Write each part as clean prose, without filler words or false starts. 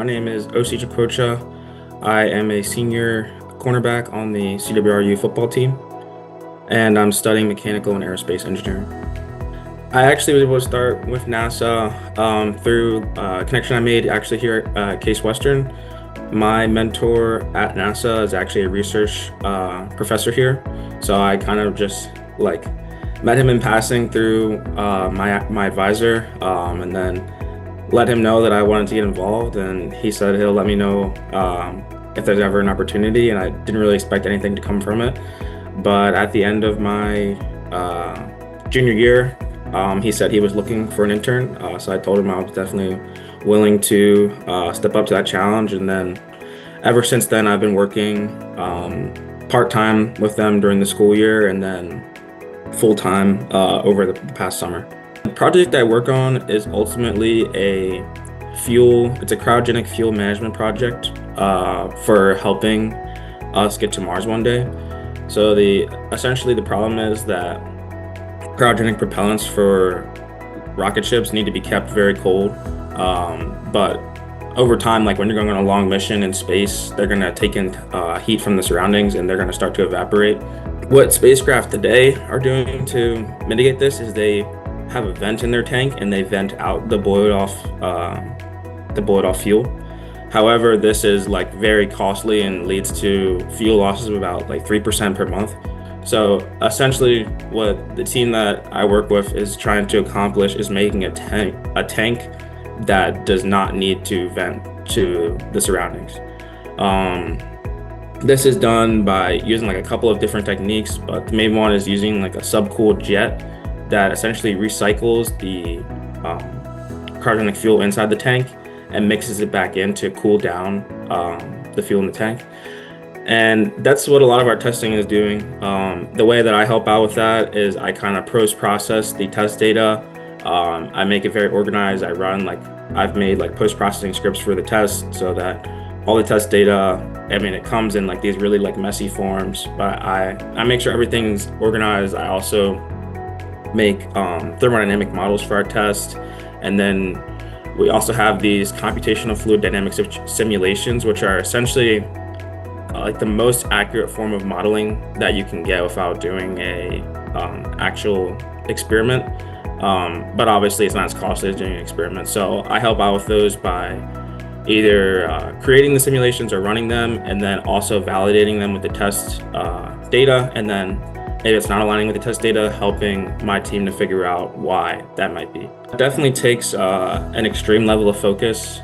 My name is Osi Chukwuocha. I am a senior cornerback on the CWRU football team, and I'm studying mechanical and aerospace engineering. I actually was able to start with NASA through a connection I made actually here at Case Western. My mentor at NASA is actually a research professor here, so I kind of just like met him in passing through my advisor, and then let him know that I wanted to get involved, and he said he'll let me know if there's ever an opportunity, and I didn't really expect anything to come from it. But at the end of my junior year, he said he was looking for an intern, so I told him I was definitely willing to step up to that challenge, and then ever since then I've been working part-time with them during the school year, and then full-time over the past summer. The project I work on is ultimately it's a cryogenic fuel management project for helping us get to Mars one day. So essentially the problem is that cryogenic propellants for rocket ships need to be kept very cold, but over time, like when you're going on a long mission in space, they're going to take in heat from the surroundings and they're going to start to evaporate. What spacecraft today are doing to mitigate this is they have a vent in their tank and they vent out the boiled off fuel. However, this is like very costly and leads to fuel losses of about like 3% per month. So essentially what the team that I work with is trying to accomplish is making a tank that does not need to vent to the surroundings. This is done by using like a couple of different techniques, but the main one is using like a subcooled jet that essentially recycles the cryogenic fuel inside the tank and mixes it back in to cool down the fuel in the tank. And that's what a lot of our testing is doing. The way that I help out with that is I kind of post-process the test data. I make it very organized. I've made like post-processing scripts for the test so that all the test data, it comes in like these really like messy forms, but I make sure everything's organized. I also make thermodynamic models for our test, and then we also have these computational fluid dynamics simulations, which are essentially like the most accurate form of modeling that you can get without doing a actual experiment. But obviously it's not as costly as doing an experiment. So I help out with those by either creating the simulations or running them, and then also validating them with the test data, and then if it's not aligning with the test data, helping my team to figure out why that might be. It definitely takes an extreme level of focus.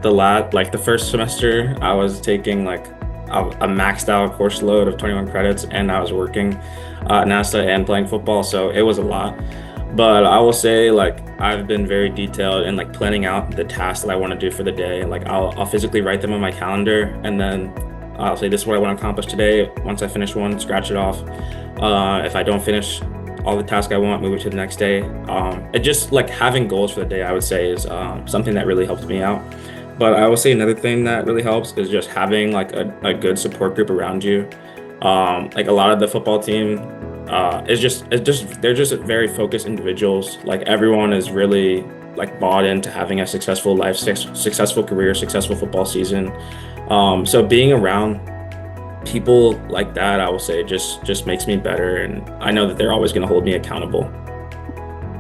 The first semester, I was taking like a maxed out course load of 21 credits, and I was working at NASA and playing football, so it was a lot. But I will say, like, I've been very detailed in like planning out the tasks that I want to do for the day. Like I'll physically write them on my calendar, and then I'll say this is what I want to accomplish today. Once I finish one, scratch it off. If I don't finish all the tasks I want, move it to the next day. It just like having goals for the day, I would say, is something that really helps me out. But I will say another thing that really helps is just having like a good support group around you. Like a lot of the football team they're just very focused individuals. Like everyone is really like bought into having a successful life, successful career, successful football season. So being around people like that, I will say, just makes me better, and I know that they're always going to hold me accountable.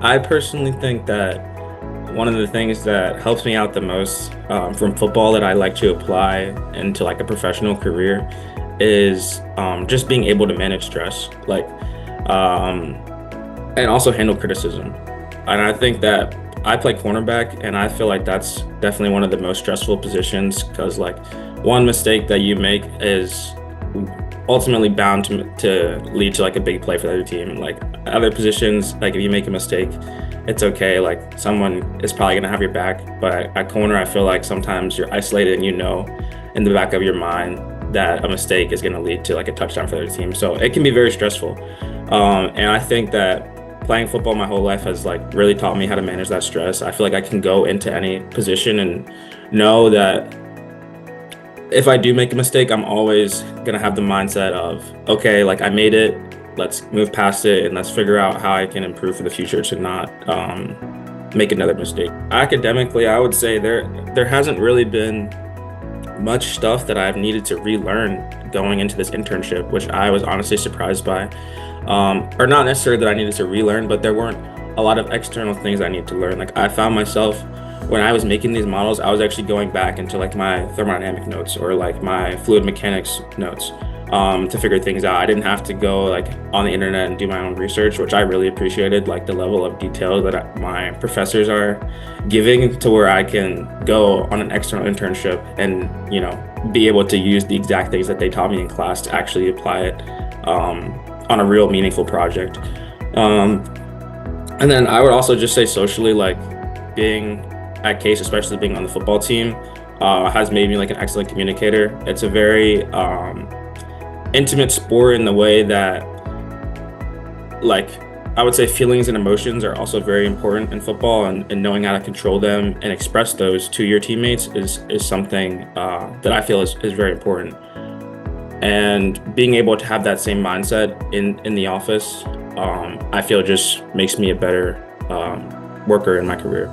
I personally think that one of the things that helps me out the most from football that I like to apply into like a professional career is just being able to manage stress, and also handle criticism. And I think that I play cornerback, and I feel like that's definitely one of the most stressful positions, because like one mistake that you make is ultimately bound to lead to like a big play for the other team. Like other positions, like if you make a mistake, it's okay. Like someone is probably gonna have your back. But at corner, I feel like sometimes you're isolated, and you know in the back of your mind that a mistake is gonna lead to like a touchdown for the other team. So it can be very stressful. And I think that playing football my whole life has like really taught me how to manage that stress. I feel like I can go into any position and know that if I do make a mistake, I'm always gonna have the mindset of, okay, like I made it, let's move past it and let's figure out how I can improve for the future to not make another mistake. Academically, I would say there hasn't really been much stuff that I've needed to relearn going into this internship, which I was honestly surprised by. Or not necessarily that I needed to relearn, but there weren't a lot of external things I needed to learn. Like I found myself when I was making these models, I was actually going back into like my thermodynamic notes or like my fluid mechanics notes to figure things out. I didn't have to go like on the internet and do my own research, which I really appreciated, like the level of detail that my professors are giving to where I can go on an external internship and, be able to use the exact things that they taught me in class to actually apply it on a real meaningful project. And then I would also just say socially, like being at Case, especially being on the football team, has made me like an excellent communicator. It's a very intimate sport in the way that, like, I would say feelings and emotions are also very important in football, and knowing how to control them and express those to your teammates is something that I feel is very important. And being able to have that same mindset in the office, I feel just makes me a better worker in my career.